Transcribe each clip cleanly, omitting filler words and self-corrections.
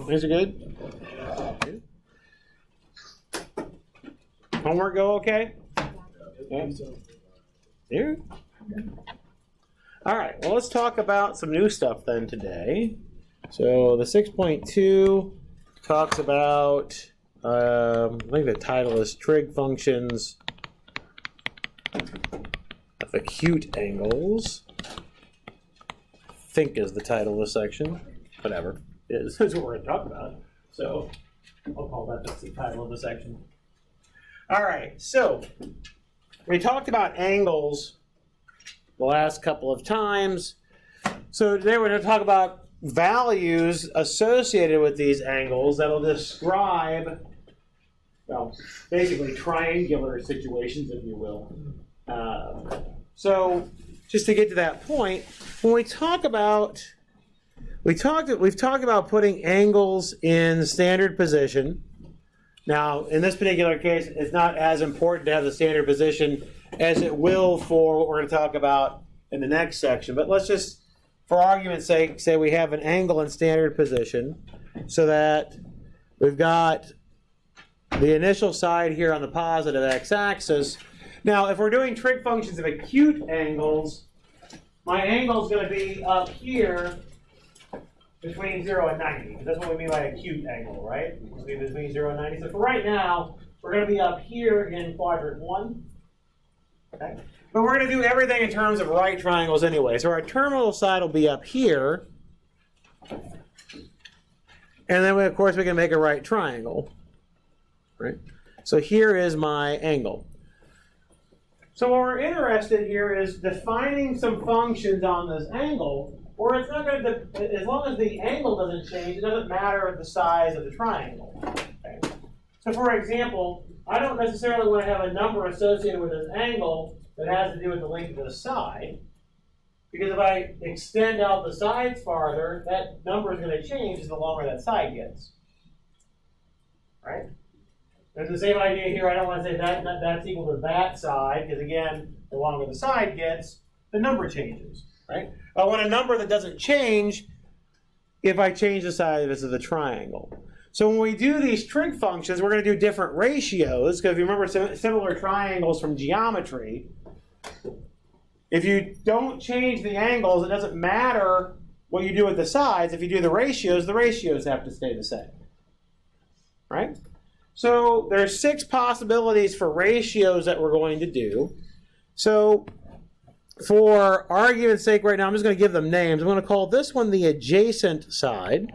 Things are good? Homework go okay? Yeah. Here? All right, well, let's talk about some new stuff then today. So the 6.2 talks about, I think the title is Trig Functions of Acute Angles. I think is the title of the section. Whatever. That's what we're going to talk about. So I'll call that the title of the section. All right, so we talked about angles the last couple of times. So today we're going to talk about values associated with these angles that'll describe, well, basically triangular situations, if you will. So just to get to that point, when we talk about, we've talked about putting angles in standard position. Now, in this particular case, it's not as important to have the standard position as it will for what we're going to talk about in the next section. But let's just, for argument's sake, say we have an angle in standard position so that we've got the initial side here on the positive x-axis. Now, if we're doing trig functions of acute angles, my angle is going to be up here between 0 and 90. That's what we mean by acute angle, right? It's between 0 and 90. So for right now, we're going to be up here in quadrant 1. Okay? But we're going to do everything in terms of right triangles anyway. So our terminal side will be up here. And then, of course, we can make a right triangle. Right? So here is my angle. So what we're interested here is defining some functions on this angle, or it's not going to, as long as the angle doesn't change, it doesn't matter the size of the triangle. Okay? So for example, I don't necessarily want to have a number associated with this angle that has to do with the length of the side, because if I extend out the sides farther, that number is going to change as the longer that side gets. Right? There's the same idea here. I don't want to say that's equal to that side, because again, the longer the side gets, the number changes. Right? I want a number that doesn't change if I change the size of the triangle. So when we do these trig functions, we're going to do different ratios, because if you remember similar triangles from geometry, if you don't change the angles, it doesn't matter what you do with the sides. If you do the ratios have to stay the same. Right? So there's 6 possibilities for ratios that we're going to do. So for argument's sake right now, I'm just going to give them names. I'm going to call this one the adjacent side.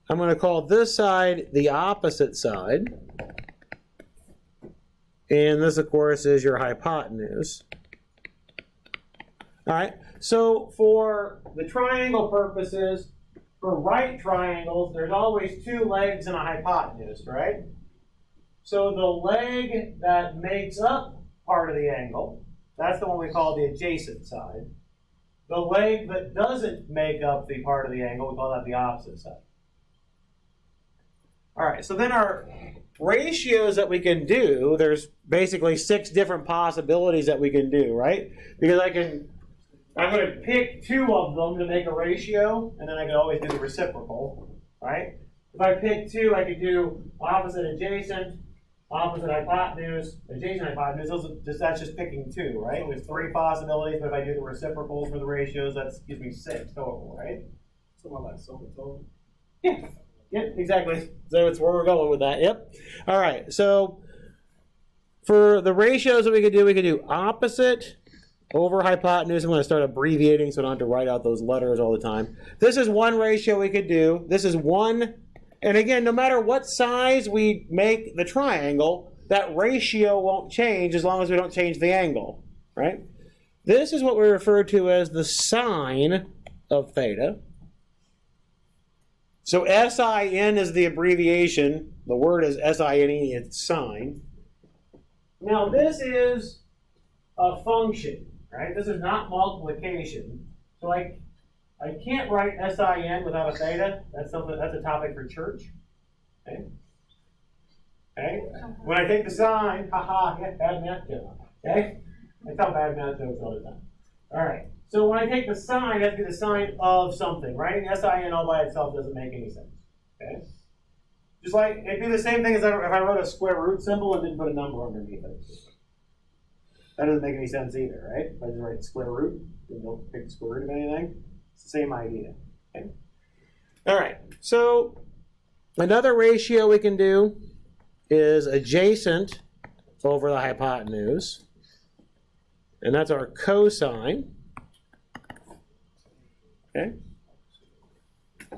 I'm going to call this side the opposite side. And this, of course, is your hypotenuse. All right. So for the triangle purposes, for right triangles, there's always 2 legs and a hypotenuse, right? So the leg that makes up part of the angle, that's the one we call the adjacent side. The leg that doesn't make up the part of the angle, we call that the opposite side. All right, so then our ratios that we can do, there's basically 6 different possibilities that we can do, right? Because I'm going to pick 2 of them to make a ratio, and then I can always do the reciprocal, right? If I pick 2, I could do opposite adjacent, opposite hypotenuse, adjacent hypotenuse. That's just picking 2, right? There's 3 possibilities, but if I do the reciprocals for the ratios, that gives me 6 total, right? Something like sum total. Yeah. Yep, exactly. So it's where we're going with that. Yep. All right. So for the ratios that we could do opposite over hypotenuse. I'm going to start abbreviating so I don't have to write out those letters all the time. This is one ratio we could do. This is one. And again, no matter what size we make the triangle, that ratio won't change as long as we don't change the angle, right? This is what we refer to as the sine of theta. So SIN is the abbreviation. The word is SINE, it's sine. Now this is a function, right? This is not multiplication. So I can't write SIN without a theta. That's a topic for church. Okay? Okay? When I take the sine, haha, bad math joke. Okay? I tell bad math jokes all the time. All right. So when I take the sine, that's the sine of something. Writing SIN all by itself doesn't make any sense. Okay? Just like, it'd be the same thing as if I wrote a square root symbol and didn't put a number underneath it. That doesn't make any sense either, right? If I just write square root, and don't pick the square root of anything, it's the same idea. Okay? All right, so another ratio we can do is adjacent over the hypotenuse, and that's our cosine. Okay?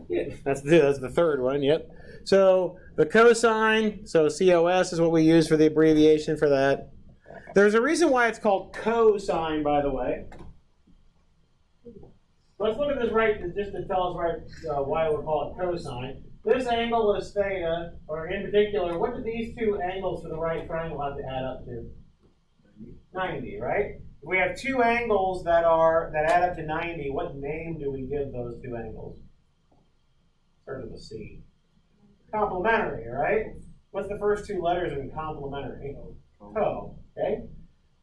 Yeah, that's the third one, yep. So the cosine, so COS is what we use for the abbreviation for that. There's a reason why it's called cosine, by the way. Let's look at this right, just to tell us why we're called cosine. This angle is theta, or in particular, what do these two angles for the right triangle have to add up to? 90, right? If we have two angles that add up to 90, what name do we give those two angles? Start with a C. Complementary, right? What's the first two letters in complementary? Co. Okay?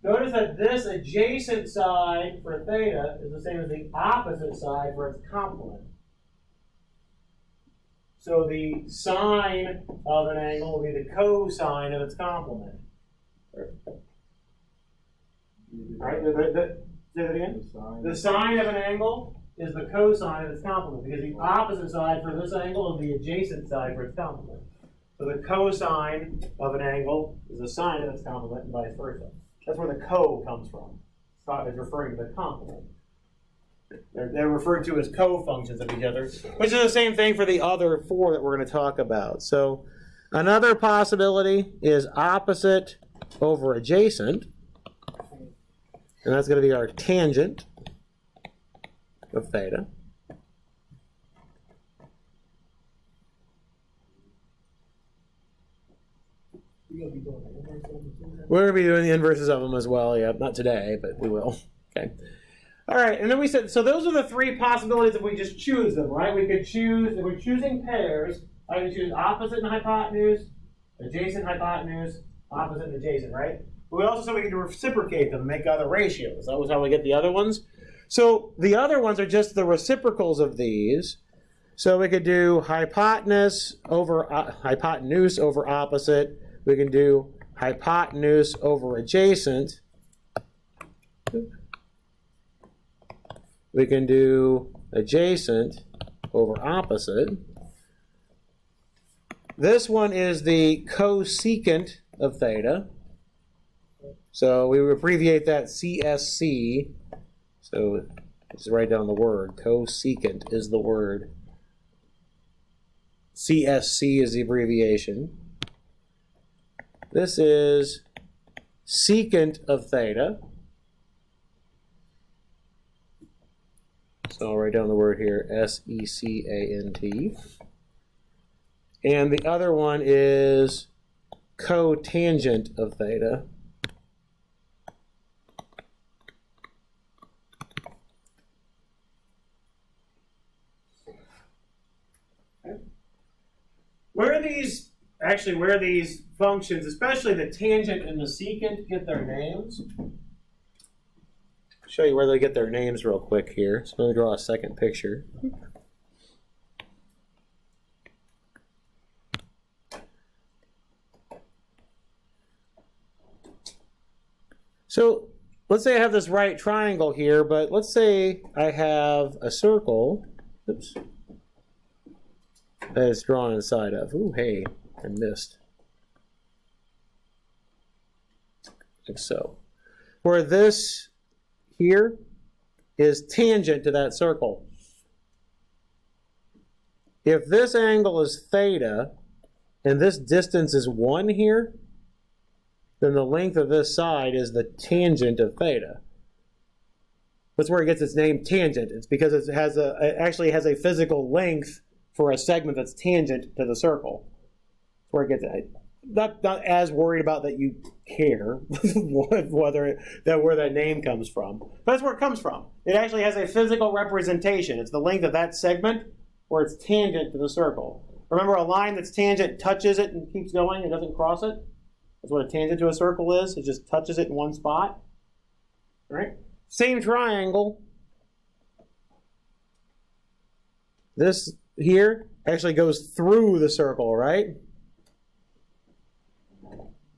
Notice that this adjacent side for theta is the same as the opposite side for its complement. So the sine of an angle will be the cosine of its complement. Right? Say that again? The sine of an angle is the cosine of its complement, because the opposite side for this angle is the adjacent side for its complement. So the cosine of an angle is the sine of its complement, and vice versa. That's where the co comes from. It's referring to the complement. They're referred to as co-functions of each other, which is the same thing for the other four that we're going to talk about. So another possibility is opposite over adjacent, and that's going to be our tangent of theta. We're going to be doing the inverses of them as well. Yeah, not today, but we will. Okay. All right, and then we said, so those are the three possibilities if we just choose them, right? We could choose, if we're choosing pairs, I can choose opposite and hypotenuse, adjacent hypotenuse, opposite and adjacent, right? But we also said we could reciprocate them, make other ratios. That was how we get the other ones. So the other ones are just the reciprocals of these. So we could do hypotenuse over opposite. We can do hypotenuse over adjacent. We can do adjacent over opposite. This one is the cosecant of theta. So we abbreviate that CSC. So just write down the word. Cosecant is the word. CSC is the abbreviation. This is secant of theta. So I'll write down the word here, S-E-C-A-N-T. And the other one is cotangent of theta. Where these functions, especially the tangent and the secant, get their names? Show you where they get their names real quick here. So I'm going to draw a second picture. So let's say I have this right triangle here, but let's say I have a circle. Oops. That is drawn inside of. Ooh, hey, I missed. Like so. Where this here is tangent to that circle. If this angle is theta and this distance is 1 here, then the length of this side is the tangent of theta. That's where it gets its name tangent. It's because it actually has a physical length for a segment that's tangent to the circle. That's where it gets it. Not as worried about that you care where that name comes from. But that's where it comes from. It actually has a physical representation. It's the length of that segment where it's tangent to the circle. Remember, a line that's tangent touches it and keeps going and doesn't cross it? That's what a tangent to a circle is. It just touches it in one spot. All right? Same triangle. this here actually goes through the circle, right?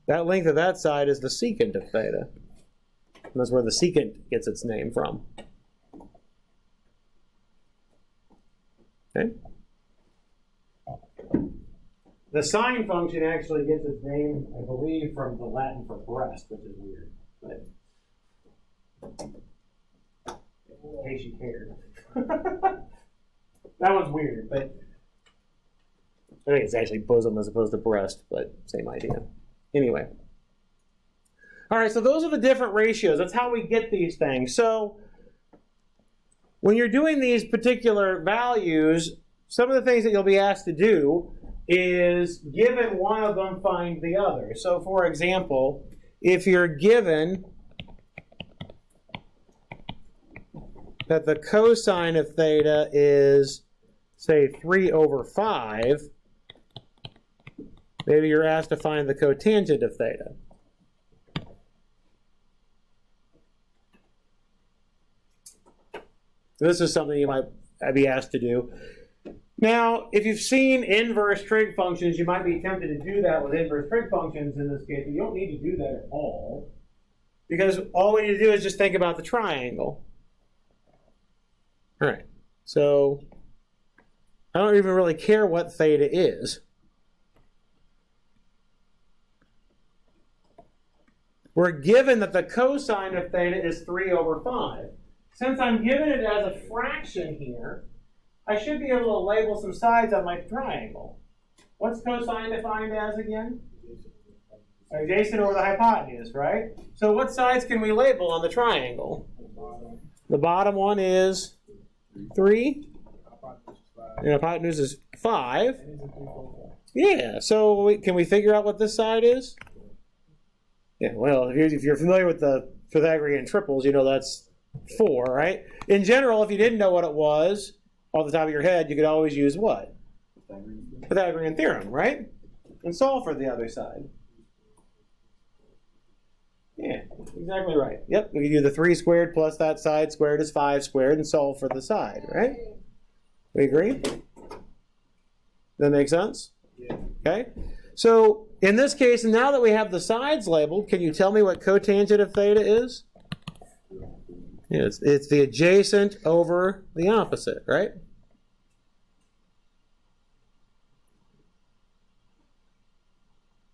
That length of that side is the secant of theta. And that's where the secant gets its name from. Okay? The sine function actually gets its name, I believe, from the Latin for breast, which is weird. But in case you cared. That one's weird, but I think it's actually bosom as opposed to breast, but same idea. Anyway. All right, so those are the different ratios. That's how we get these things. So when you're doing these particular values, some of the things that you'll be asked to do is, given one of them, find the other. So for example, if you're given that the cosine of theta is, say, 3 over 5, maybe you're asked to find the cotangent of theta. This is something you might be asked to do. Now, if you've seen inverse trig functions, you might be tempted to do that with inverse trig functions in this case, but you don't need to do that at all, because all we need to do is just think about the triangle. All right, so I don't even really care what theta is. We're given that the cosine of theta is 3 over 5. Since I'm given it as a fraction here, I should be able to label some sides on my triangle. What's cosine defined as again? Adjacent over the hypotenuse, right? So what sides can we label on the triangle? The bottom one is 3. And the hypotenuse is 5. Yeah, so can we figure out what this side is? Yeah, well, if you're familiar with the Pythagorean triples, you know that's 4, right? In general, if you didn't know what it was off the top of your head, you could always use what? Pythagorean Theorem, right? And solve for the other side. Yeah, exactly right. Yep, we can do the 3 squared plus that side squared is 5 squared and solve for the side, right? We agree? That make sense? Yeah. Okay. So in this case, now that we have the sides labeled, can you tell me what cotangent of theta is? Yeah, it's the adjacent over the opposite, right?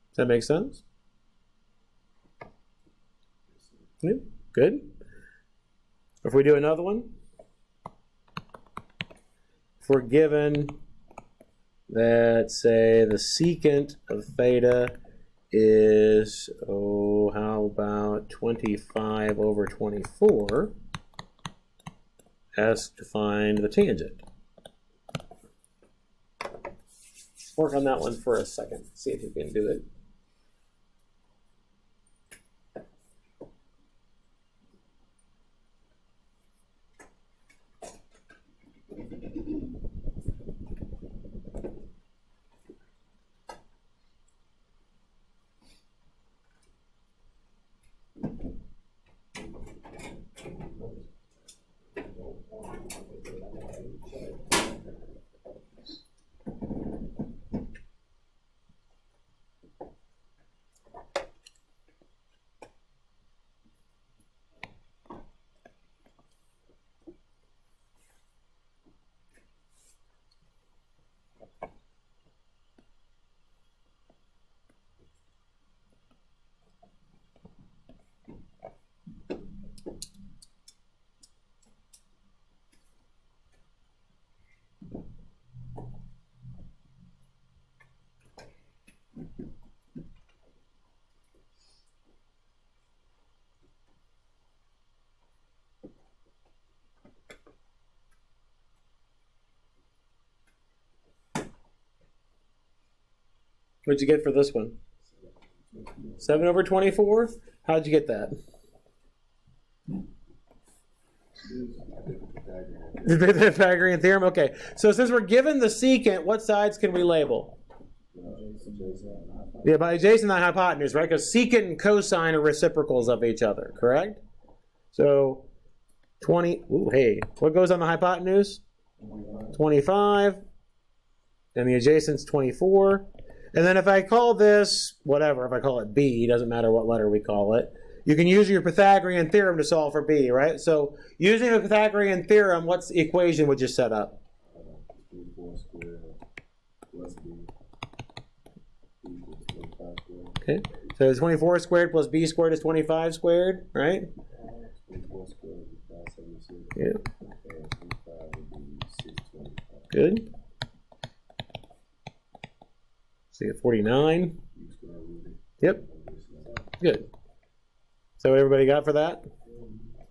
Does that make sense? Yeah, good. If we do another one, if we're given that, say, the secant of theta is, how about 25 over 24, asked to find the tangent. Work on that one for a second, see if you can do it. What'd you get for this one? 7 over 24? How'd you get that? The Pythagorean Theorem? Okay. So since we're given the secant, what sides can we label? Yeah, by adjacent and hypotenuse, right? Because secant and cosine are reciprocals of each other, correct? So 20, ooh, hey, what goes on the hypotenuse? 25. And the adjacent's 24. And then if I call this, whatever, if I call it B, doesn't matter what letter we call it, you can use your Pythagorean theorem to solve for B, right? So using the Pythagorean theorem, what's the equation would you set up? 24 squared plus B equals 25 squared. Okay, so 24 squared plus B squared is 25 squared, right? 24 squared would be 576. Yeah. And 25 would be 625. Good. So you get 49. You square root it. Yep. Good. So what everybody got for that?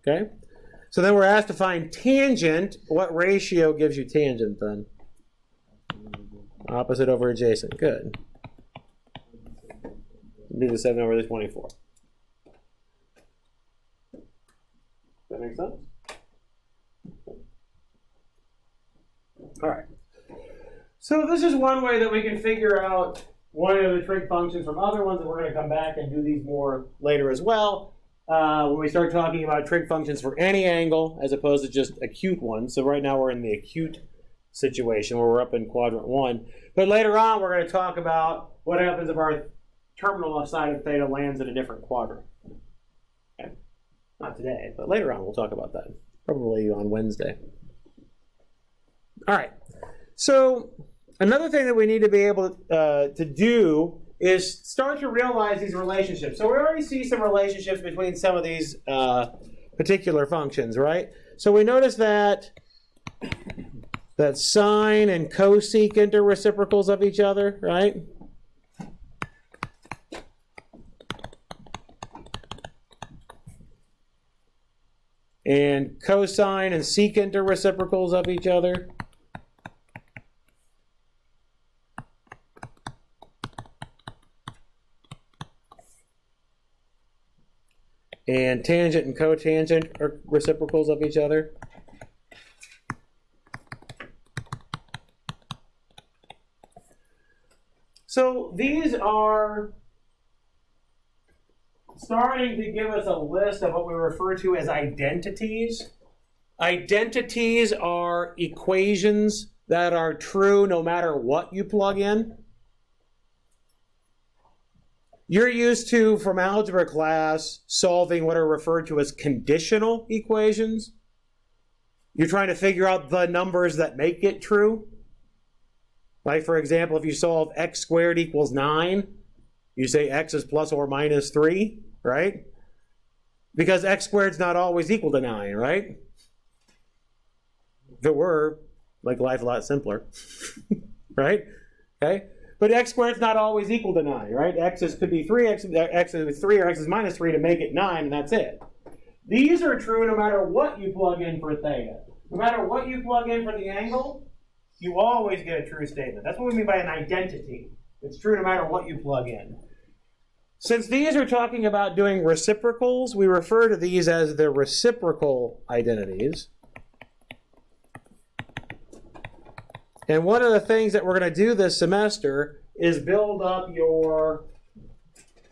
Okay. So then we're asked to find tangent. What ratio gives you tangent then? Opposite over adjacent. Good. Do the 7 over the 24. Does that make sense? All right. So this is one way that we can figure out one of the trig functions from other ones, and we're going to come back and do these more later as well when we start talking about trig functions for any angle as opposed to just acute ones. So right now we're in the acute situation where we're up in quadrant 1. But later on we're going to talk about what happens if our terminal side of theta lands in a different quadrant. Okay. Not today, but later on we'll talk about that. Probably on Wednesday. All right. So another thing that we need to be able to do is start to realize these relationships. So we already see some relationships between some of these particular functions, right? So we notice that sine and cosecant are reciprocals of each other, right? And cosine and secant are reciprocals of each other. And tangent and cotangent are reciprocals of each other. So these are starting to give us a list of what we refer to as identities. Identities are equations that are true no matter what you plug in. You're used to, from algebra class, solving what are referred to as conditional equations. You're trying to figure out the numbers that make it true. Like, for example, if you solve x squared equals 9, you say x is plus or minus 3, right? Because x squared is not always equal to 9, right? If it were, make life a lot simpler, right? Okay? But x squared is not always equal to 9, right? Could be 3, x is 3, or x is minus 3 to make it 9, and that's it. These are true no matter what you plug in for theta. No matter what you plug in for the angle, you always get a true statement. That's what we mean by an identity. It's true no matter what you plug in. Since these are talking about doing reciprocals, we refer to these as the reciprocal identities. And one of the things that we're going to do this semester is build up your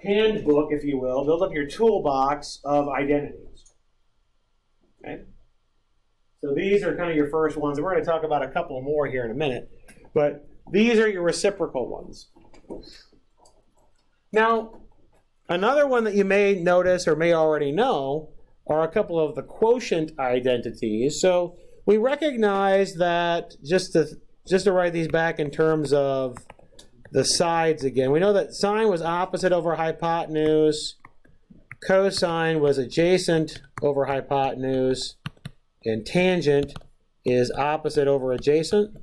handbook, if you will, build up your toolbox of identities. Okay? So these are kind of your first ones. We're going to talk about a couple more here in a minute. But these are your reciprocal ones. Now, another one that you may notice or may already know are a couple of the quotient identities. So we recognize that just to write these back in terms of the sides again, we know that sine was opposite over hypotenuse, cosine was adjacent over hypotenuse, and tangent is opposite over adjacent.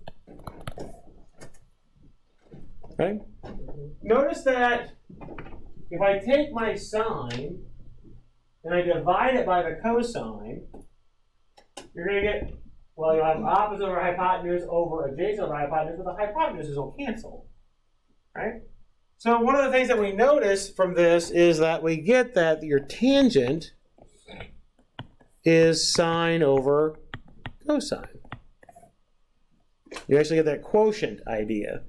Okay? Notice that if I take my sine and I divide it by the cosine, you're going to get, well, you'll have opposite over hypotenuse over adjacent over hypotenuse, but the hypotenuses will cancel. Right? So one of the things that we notice from this is that we get that your tangent is sine over cosine. You actually get that quotient idea.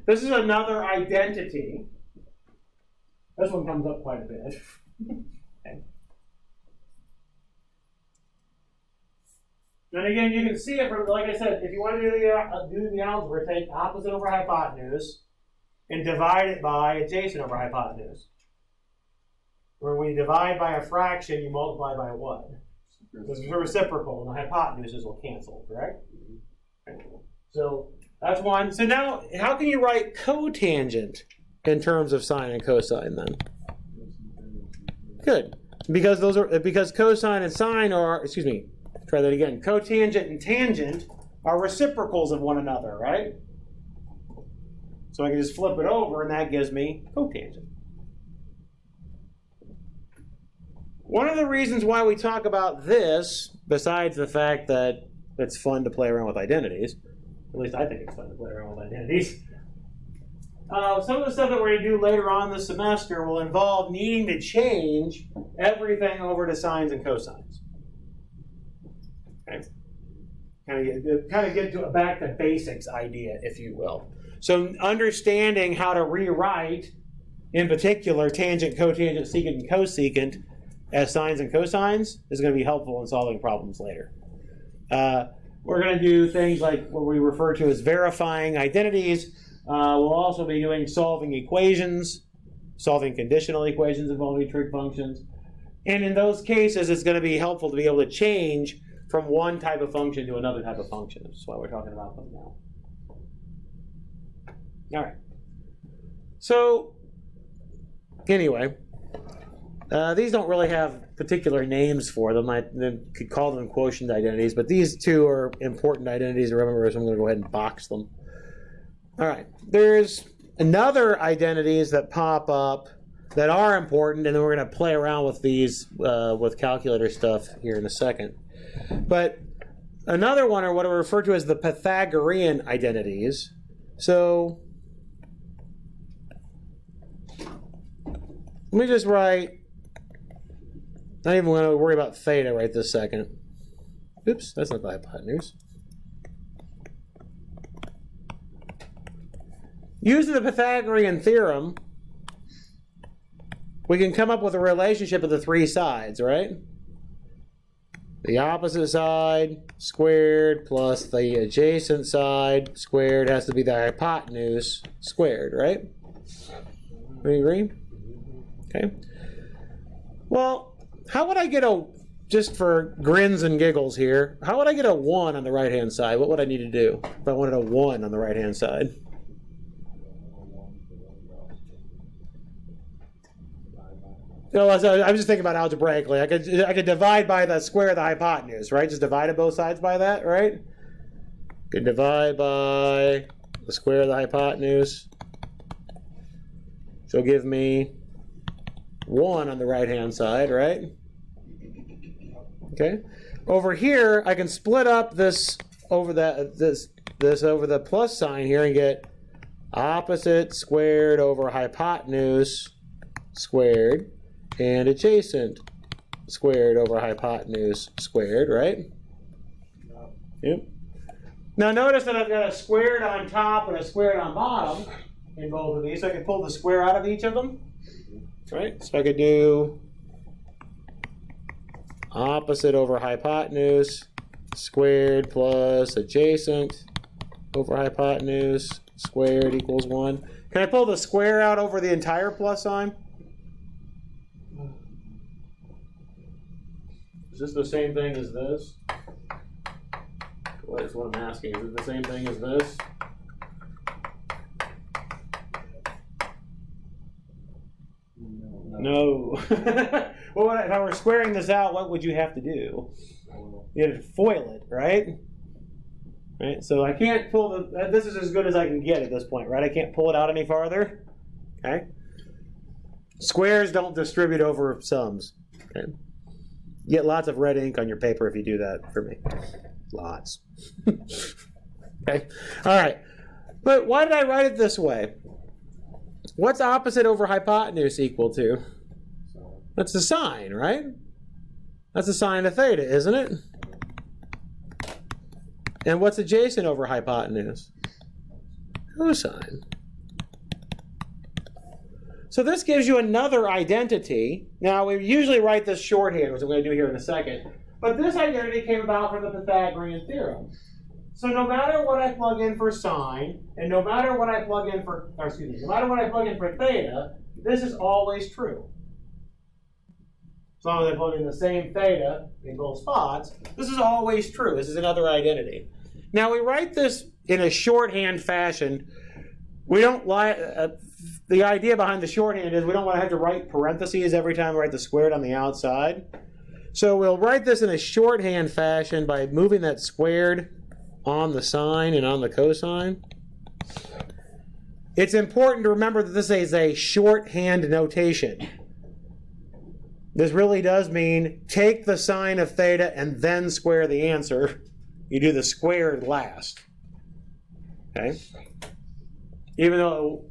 This is another identity. This one comes up quite a bit. And again, you can see it from, like I said, if you want to do the algebra, take opposite over hypotenuse and divide it by adjacent over hypotenuse. Where when you divide by a fraction, you multiply by what? This is reciprocal, and the hypotenuses will cancel, correct? So that's one. So now, how can you write cotangent in terms of sine and cosine then? Good, because cosine and sine are, excuse me, try that again. Cotangent and tangent are reciprocals of one another, right? So I can just flip it over, and that gives me cotangent. One of the reasons why we talk about this, besides the fact that it's fun to play around with identities, at least I think it's fun to play around with identities, some of the stuff that we're going to do later on this semester will involve needing to change everything over to sines and cosines. Okay? Kind of get to a back to basics idea, if you will. So understanding how to rewrite, in particular, tangent, cotangent, secant, and cosecant as sines and cosines is going to be helpful in solving problems later. We're going to do things like what we refer to as verifying identities. We'll also be doing solving equations, solving conditional equations involving trig functions. And in those cases, it's going to be helpful to be able to change from one type of function to another type of function. That's why we're talking about them now. All right. So, anyway, these don't really have particular names for them. I could call them quotient identities, but these two are important identities to remember, so I'm going to go ahead and box them. All right. There's another identities that pop up that are important, and then we're going to play around with these with calculator stuff here in a second. But another one are what are referred to as the Pythagorean identities. So let me just write, not even going to worry about theta right this second. Oops, that's not the hypotenuse. Using the Pythagorean Theorem, we can come up with a relationship of the three sides, right? The opposite side squared plus the adjacent side squared has to be the hypotenuse squared, right? We agree? Okay. Well, how would I get a, just for grins and giggles here, how would I get a 1 on the right-hand side? What would I need to do if I wanted a 1 on the right-hand side? No, I'm just thinking about algebraically. I could divide by the square of the hypotenuse, right? Just divide both sides by that, right? Could divide by the square of the hypotenuse. So give me 1 on the right-hand side, right? Okay. Over here, I can split up this over this over the plus sign here and get opposite squared over hypotenuse squared and adjacent squared over hypotenuse squared, right? Yep. Now notice that I've got a squared on top and a squared on bottom in both of these, so I can pull the square out of each of them. Right? So I could do opposite over hypotenuse squared plus adjacent over hypotenuse squared equals 1. Can I pull the square out over the entire plus sign? Is this the same thing as this? What is what I'm asking? Is it the same thing as this? No. Well, if I were squaring this out, what would you have to do? You have to FOIL it, right? Right. So I can't pull the. This is as good as I can get at this point, right? I can't pull it out any farther. Okay. Squares don't distribute over sums. Okay. You get lots of red ink on your paper if you do that for me. Lots. Okay. All right. But why did I write it this way? What's opposite over hypotenuse equal to? That's the sine, right? That's the sine of theta, isn't it? And what's adjacent over hypotenuse? Cosine. So this gives you another identity. Now, we usually write this shorthand, which I'm going to do here in a second. But this identity came about from the Pythagorean Theorem. So no matter what I plug in for sine, and no matter what I plug in for, no matter what I plug in for theta, this is always true. As long as I plug in the same theta in both spots, this is always true. This is another identity. Now we write this in a shorthand fashion. We don't like, the idea behind the shorthand is we don't want to have to write parentheses every time we write the squared on the outside. So we'll write this in a shorthand fashion by moving that squared on the sine and on the cosine. It's important to remember that this is a shorthand notation. This really does mean take the sine of theta and then square the answer. You do the squared last. Okay? Even though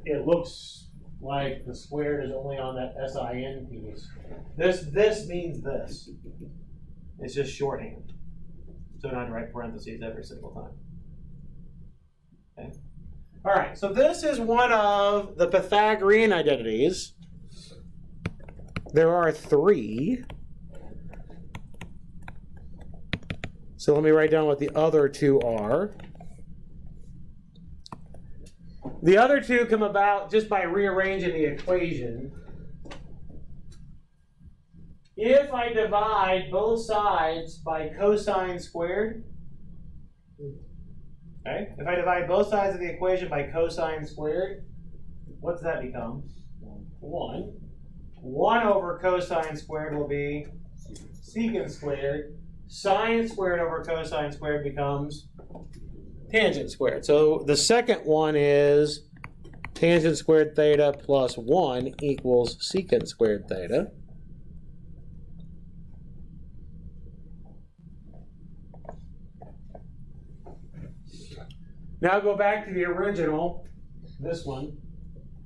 it looks like the squared is only on that SIN piece. This means this. It's just shorthand. So not to write parentheses every single time. Okay? All right, so this is one of the Pythagorean identities. There are 3. So let me write down what the other 2 are. The other 2 come about just by rearranging the equation. If I divide both sides by cosine squared, okay? If I divide both sides of the equation by cosine squared, what's that become? 1. 1 over cosine squared will be secant squared. Sine squared over cosine squared becomes tangent squared. So the second one is tangent squared theta plus 1 equals secant squared theta. Now go back to the original, this one,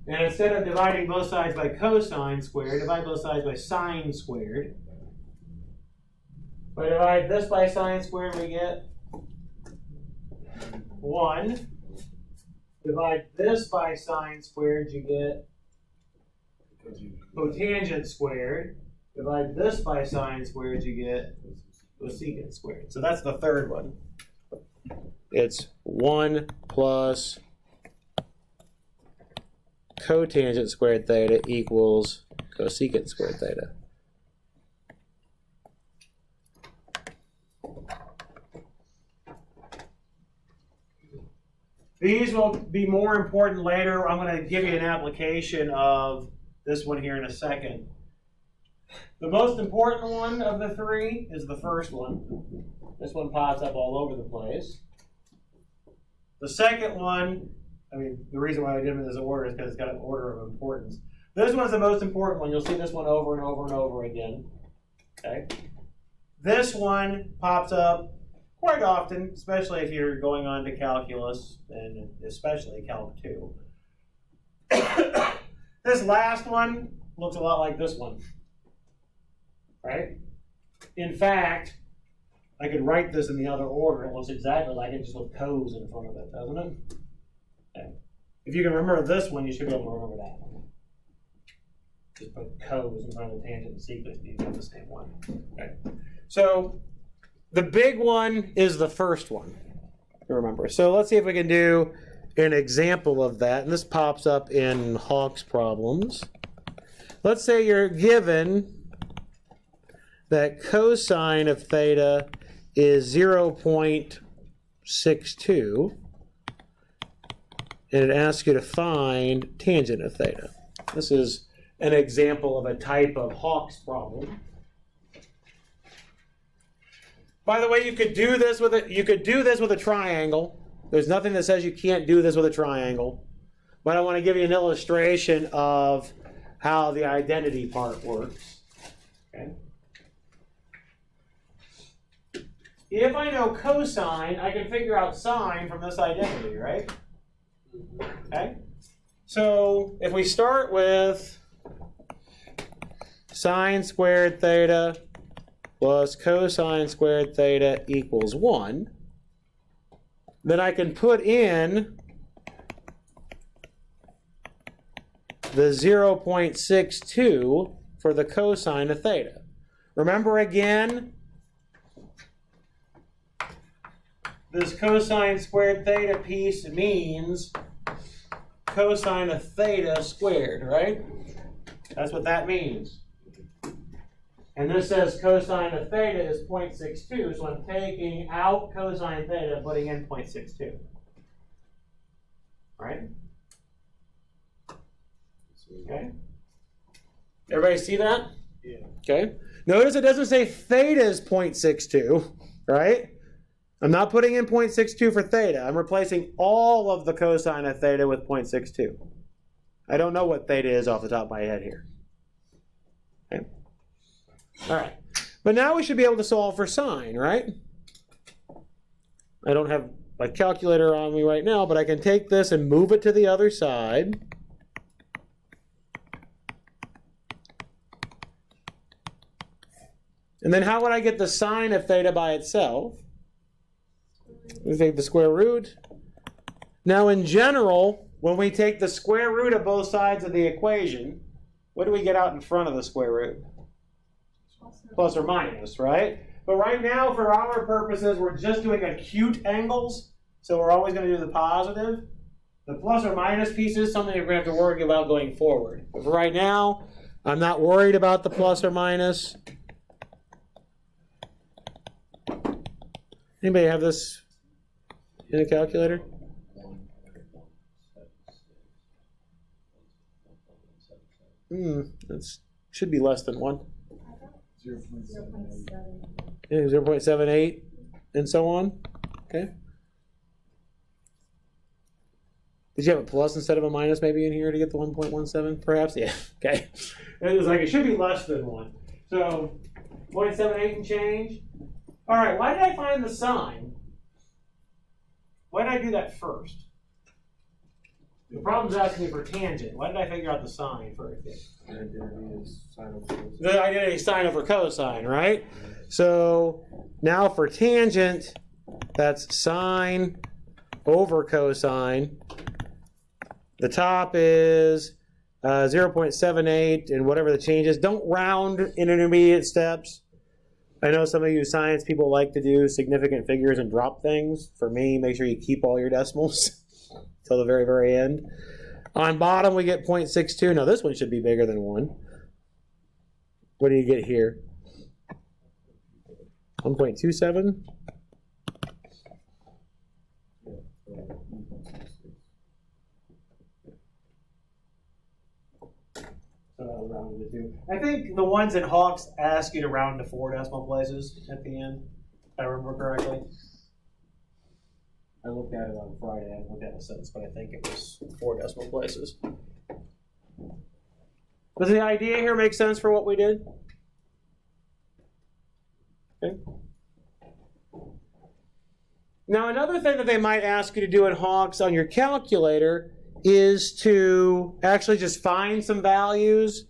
and instead of dividing both sides by cosine squared, divide both sides by sine squared. If I divide this by sine squared, we get 1. Divide this by sine squared, you get cotangent squared. Divide this by sine squared, you get cosecant squared. So that's the third one. It's 1 plus cotangent squared theta equals cosecant squared theta. These will be more important later. I'm going to give you an application of this one here in a second. The most important one of the 3 is the first one. This one pops up all over the place. The second one, I mean, the reason why I did them in this order is because it's got an order of importance. This one's the most important one. You'll see this one over and over and over again. Okay. This one pops up quite often, especially if you're going on to calculus, and especially Calc 2. This last one looks a lot like this one, right? In fact, I could write this in the other order. It looks exactly like it, just with cos in front of it, doesn't it? Okay. If you can remember this one, you should be able to remember that one. Just put cos in front of the tangent and secant, and you get the same one. Okay. So the big one is the first one to remember. So let's see if we can do an example of that. And this pops up in Hawk's problems. Let's say you're given that cosine of theta is 0.62, and it asks you to find tangent of theta. This is an example of a type of Hawk's problem. By the way, you could do this with a triangle. There's nothing that says you can't do this with a triangle. But I want to give you an illustration of how the identity part works. Okay. If I know cosine, I can figure out sine from this identity, right? Okay. So if we start with sine squared theta plus cosine squared theta equals 1, then I can put in the 0.62 for the cosine of theta. Remember again, this cosine squared theta piece means cosine of theta squared, right? That's what that means. And this says cosine of theta is 0.62, so I'm taking out cosine theta and putting in 0.62. Right? Okay. Everybody see that? Yeah. Okay. Notice it doesn't say theta is 0.62, right? I'm not putting in 0.62 for theta. I'm replacing all of the cosine of theta with 0.62. I don't know what theta is off the top of my head here. Okay. All right. But now we should be able to solve for sine, right? I don't have my calculator on me right now, but I can take this and move it to the other side. And then how would I get the sine of theta by itself? We take the square root. Now in general, when we take the square root of both sides of the equation, what do we get out in front of the square root? Plus or minus, right? But right now, for our purposes, we're just doing acute angles, so we're always going to do the positive. The plus or minus piece is something we're going to have to worry about going forward. But for right now, I'm not worried about the plus or minus. Anybody have this in a calculator? That should be less than 1. 0.78. Yeah, 0.78 and so on. Okay. Did you have a plus instead of a minus maybe in here to get the 1.17 perhaps? Yeah. Okay. It was like it should be less than 1. So 0.78 and change. All right, why did I find the sine? Why did I do that first? The problem's asking me for tangent. Why did I figure out the sine first? The identity is sine over cosine. The identity is sine over cosine, right? So now for tangent, that's sine over cosine. The top is 0.78 and whatever the change is. Don't round in intermediate steps. I know some of you science people like to do significant figures and drop things. For me, make sure you keep all your decimals till the very, very end. On bottom, we get 0.62. Now, this one should be bigger than 1. What do you get here? 1.27? I think the ones in Hawks ask you to round to 4 decimal places at the end, if I remember correctly. I looked at it on Friday. I haven't looked at it since, but I think it was 4 decimal places. Does the idea here make sense for what we did? Okay. Now, another thing that they might ask you to do in Hawks on your calculator is to actually just find some values.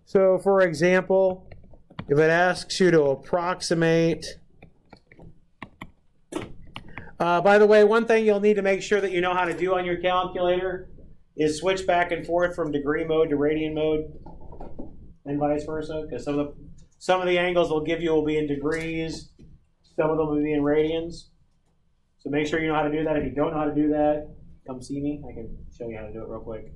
So, for example, if it asks you to approximate. By the way, one thing you'll need to make sure that you know how to do on your calculator is switch back and forth from degree mode to radian mode and vice versa, because some of the angles they'll give you will be in degrees, some of them will be in radians. So make sure you know how to do that. If you don't know how to do that, come see me. I can show you how to do it real quick.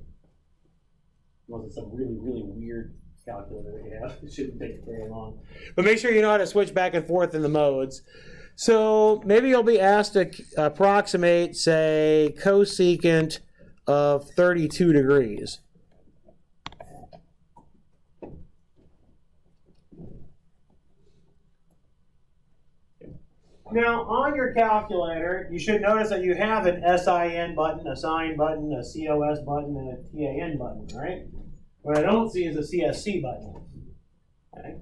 Unless it's some really, really weird calculator that you have. It shouldn't take very long. But make sure you know how to switch back and forth in the modes. So maybe you'll be asked to approximate, say, cosecant of 32 degrees. Now, on your calculator, you should notice that you have an SIN button, a sine button, a COS button, and a TAN button, right? What I don't see is a CSC button. Okay?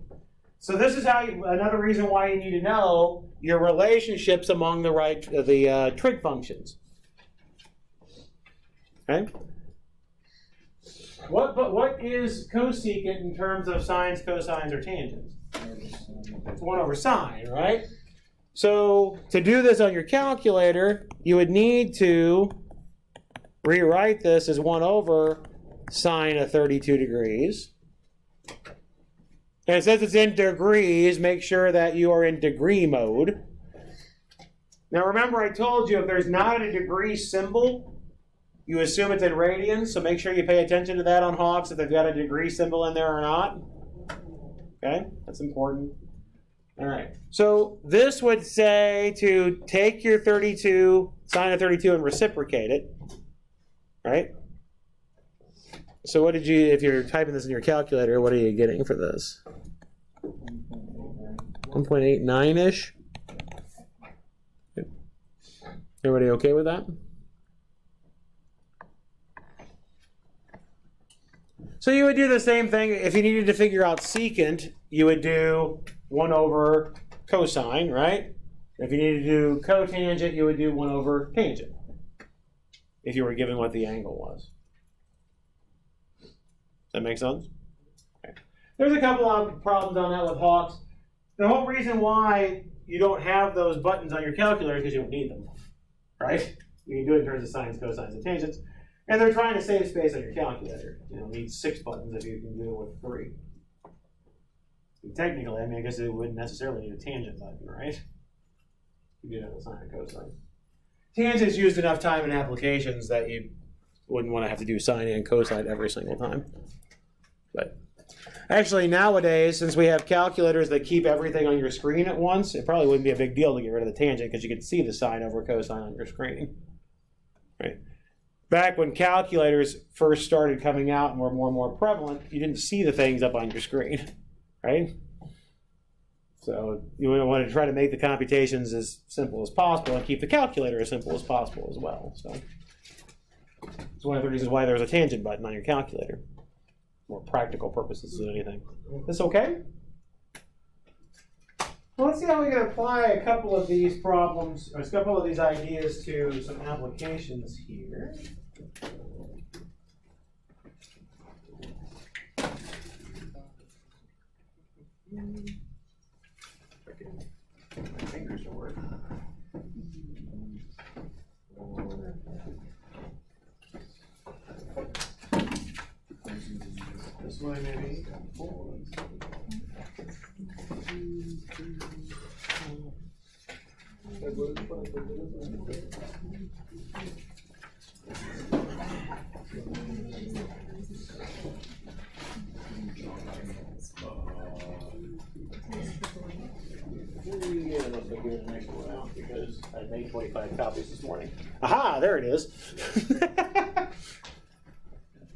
So this is how another reason why you need to know your relationships among the trig functions. Okay? What is cosecant in terms of sines, cosines, or tangents? It's 1 over sine, right? So to do this on your calculator, you would need to rewrite this as 1 over sine of 32 degrees. And it says it's in degrees. Make sure that you are in degree mode. Now remember I told you if there's not a degree symbol, you assume it's in radians, so make sure you pay attention to that on Hawks if they've got a degree symbol in there or not. Okay, that's important. All right, so this would say to take your 32, sine of 32 and reciprocate it, right? So what did you, if you're typing this in your calculator, what are you getting for this? 1.89-ish? Everybody okay with that? So you would do the same thing. If you needed to figure out secant, you would do 1 over cosine, right? If you needed to do cotangent, you would do 1 over tangent, if you were given what the angle was. Does that make sense? Okay. There's a couple of problems on that with Hawks. The whole reason why you don't have those buttons on your calculator is because you don't need them, right? You can do it in terms of sines, cosines, and tangents. And they're trying to save space on your calculator. You know, need 6 buttons if you can do it with 3. And technically, I mean, I guess it wouldn't necessarily need a tangent button, right? You do that with sine and cosine. Tangent's used enough time in applications that you wouldn't want to have to do sine and cosine every single time. But actually, nowadays, since we have calculators that keep everything on your screen at once, it probably wouldn't be a big deal to get rid of the tangent because you could see the sine over cosine on your screen, right? Back when calculators first started coming out and were more and more prevalent, you didn't see the things up on your screen, right? So you want to try to make the computations as simple as possible and keep the calculator as simple as possible as well. So it's one of the reasons why there's a tangent button on your calculator. More practical purposes than anything. This okay? Well, let's see how we can apply a couple of these problems, or a couple of these ideas to some applications here. My fingers don't work. This way, maybe. Yeah, let's go get the next one out because I made 25 copies this morning. Aha, there it is.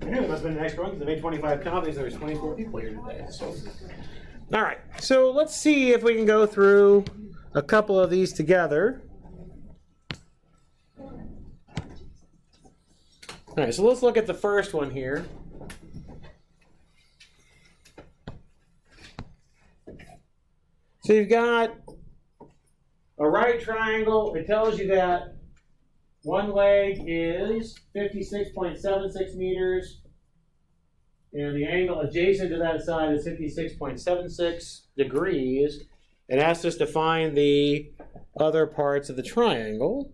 I knew there must have been an extra one because I made 25 copies. There was 24 people here today. So. All right, so let's see if we can go through a couple of these together. All right, so let's look at the first one here. So you've got a right triangle. It tells you that one leg is 56.76 meters, and the angle adjacent to that side is 56.76 degrees. It asks us to find the other parts of the triangle.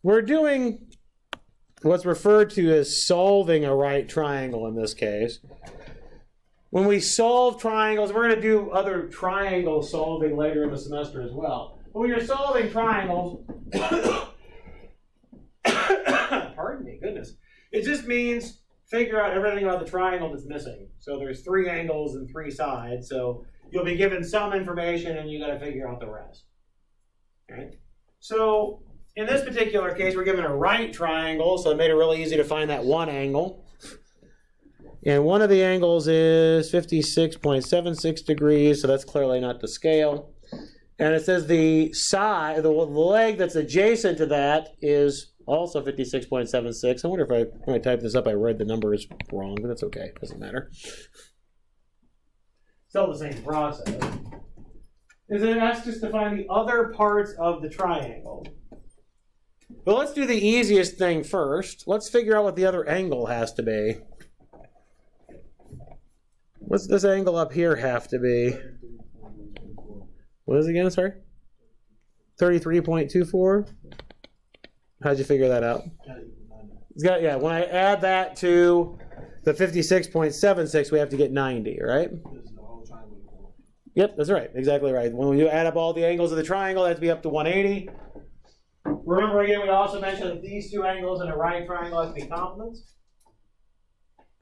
We're doing what's referred to as solving a right triangle in this case. When we solve triangles, we're going to do other triangle solving later in the semester as well. But when you're solving triangles, pardon me, goodness, it just means figure out everything about the triangle that's missing. So there's 3 angles and 3 sides, so you'll be given some information and you got to figure out the rest. Okay? So in this particular case, we're given a right triangle, so it made it really easy to find that one angle. And one of the angles is 56.76 degrees, so that's clearly not to scale. And it says the side, the leg that's adjacent to that is also 56.76. I wonder if when I typed this up, I read the numbers wrong, but that's okay. Doesn't matter. Still the same process. Is it asks us to find the other parts of the triangle. But let's do the easiest thing first. Let's figure out what the other angle has to be. What's this angle up here have to be? What is it again, sorry? 33.24? How'd you figure that out? It's got, yeah, when I add that to the 56.76, we have to get 90, right? This is the whole triangle. Yep, that's right. Exactly right. When you add up all the angles of the triangle, that has to be up to 180. Remember again, we also mentioned that these two angles in a right triangle have to be complements.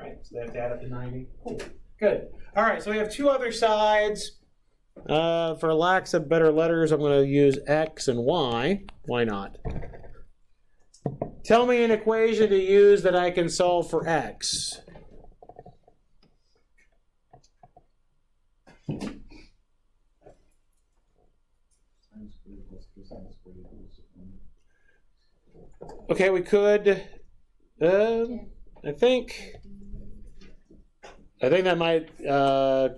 Right, so they have to add up to 90. Cool. Good. All right, so we have two other sides. For lack of better letters, I'm going to use x and y. Why not? Tell me an equation to use that I can solve for x. Okay, we could. I think that might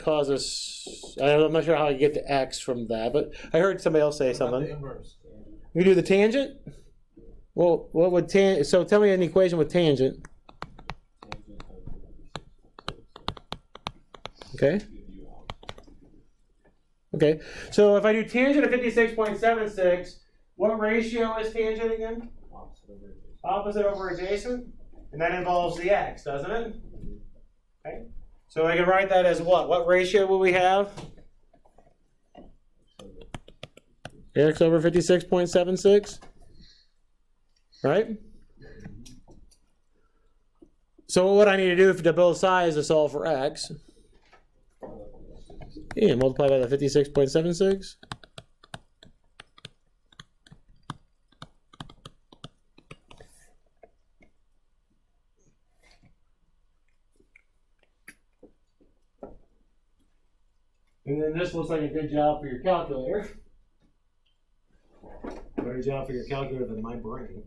cause us. I'm not sure how I get to x from that, but I heard somebody else say something. The inverse. We do the tangent. Well, what would so tell me an equation with tangent. Okay. Okay. So if I do tangent of 56.76, what ratio is tangent again? Opposite over adjacent. And that involves the x, doesn't it? Okay. So I can write that as what? What ratio will we have? X over 56.76. Right? So what I need to do to both sides to solve for x? Yeah, multiply by the 56.76. And then this looks like a good job for your calculator. Better job for your calculator than my brain.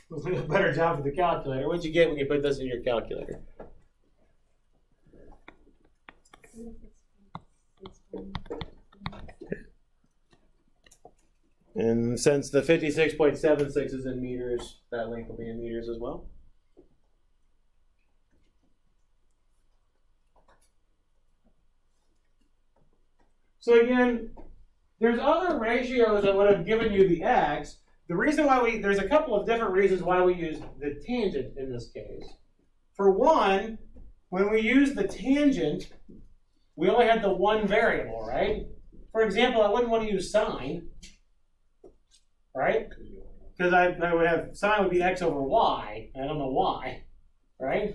Looks like a better job for the calculator. What'd you get when you put this in your calculator? And since the 56.76 is in meters, that length will be in meters as well. So again, there's other ratios that would have given you the x. The reason why there's a couple of different reasons why we use the tangent in this case. For one, when we use the tangent, we only had the one variable, right? For example, I wouldn't want to use sine, right? Because I would have, sine would be x over y. I don't know why, right?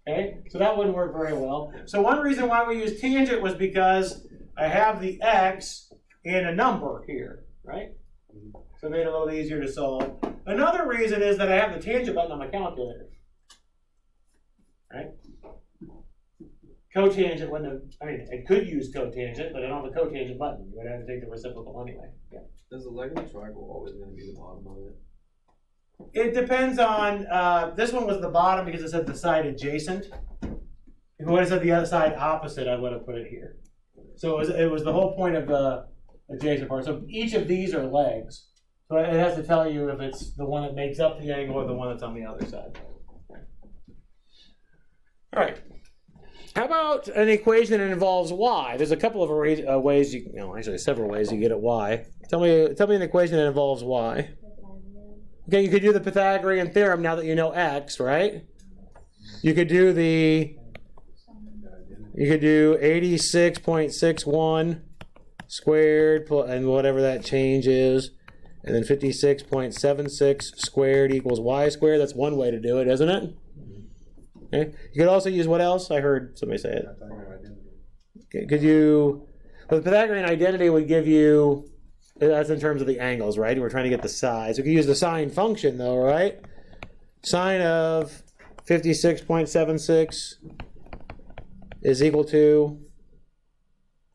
Okay, so that wouldn't work very well. So one reason why we use tangent was because I have the x in a number here, right? So it made it a little easier to solve. Another reason is that I have the tangent button on my calculator, right? Cotangent wouldn't have, I mean, I could use cotangent, but I don't have a cotangent button. You would have to take the reciprocal anyway. Yeah. Is the leg of the triangle always going to be the bottom of it? It depends on, this one was the bottom because it said the side adjacent. If it would have said the other side opposite, I would have put it here. So it was the whole point of the adjacent part. So each of these are legs. So it has to tell you if it's the one that makes up the angle or the one that's on the other side. All right. How about an equation that involves y? There's a couple of ways actually several ways you get at y. Tell me an equation that involves y. Okay, you could do the Pythagorean Theorem now that you know x, right? You could do 86.61 squared and whatever that change is, and then 56.76 squared equals y squared. That's one way to do it, isn't it? Okay. You could also use what else? I heard somebody say it. Okay. Well, the Pythagorean identity would give you, that's in terms of the angles, right? We're trying to get the size. We could use the sine function though, right? Sine of 56.76 is equal to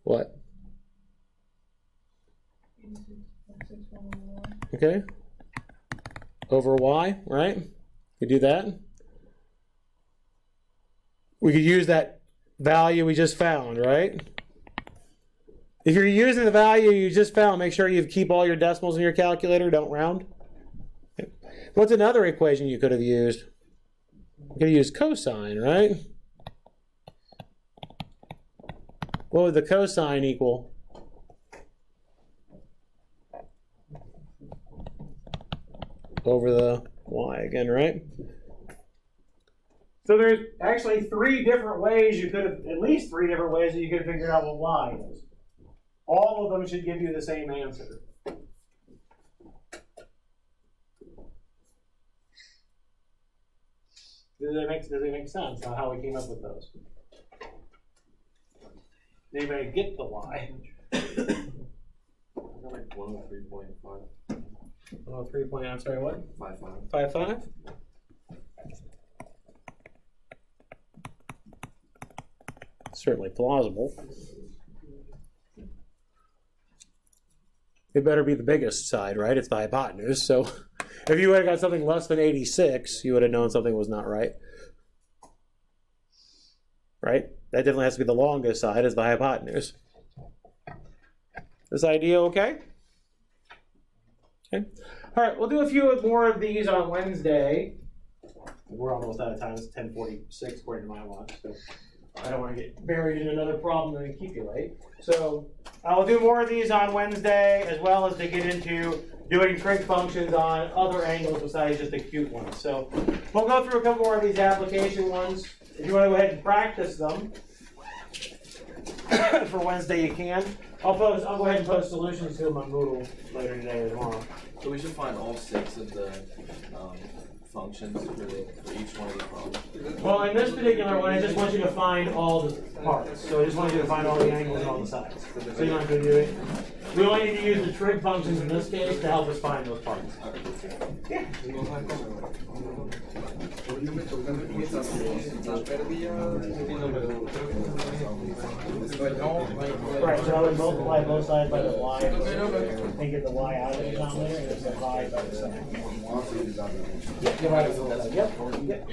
what? Okay. Over y, right? We do that. We could use that value we just found, right? If you're using the value you just found, make sure you keep all your decimals in your calculator. Don't round. Okay. What's another equation you could have used? You could have used cosine, right? What would the cosine equal? Over the y again, right? So there's actually three different ways you could have, at least three different ways that you could have figured out what y is. All of them should give you the same answer. Does it make sense on how we came up with those? Did anybody get the y? I got like 103.5. 103 point, I'm sorry, what? 5.5. 5.5? Certainly plausible. It better be the biggest side, right? It's the hypotenuse. So if you would have got something less than 86, you would have known something was not right. Right? That definitely has to be the longest side, is the hypotenuse. This idea okay? Okay. All right, we'll do a few more of these on Wednesday. We're almost out of time. It's 10:46 according to my watch. So I don't want to get buried in another problem and keep you late. So I'll do more of these on Wednesday, as well as to get into doing trig functions on other angles besides just acute ones. So we'll go through a couple more of these application ones. If you want to go ahead and practice them for Wednesday, you can. I'll go ahead and post solutions to them on Moodle later today or tomorrow. So we should find all 6 of the functions for each one of the problems. Well, in this particular one, I just want you to find all the parts. So I just want you to find all the angles and all the sides. So you don't have to do it. We only need to use the trig functions in this case to help us find those parts. Yeah. Right, so I would multiply both sides by the y and get the y out of the denominator and just divide by the side. Yep, divide by both sides. Yep. Yep.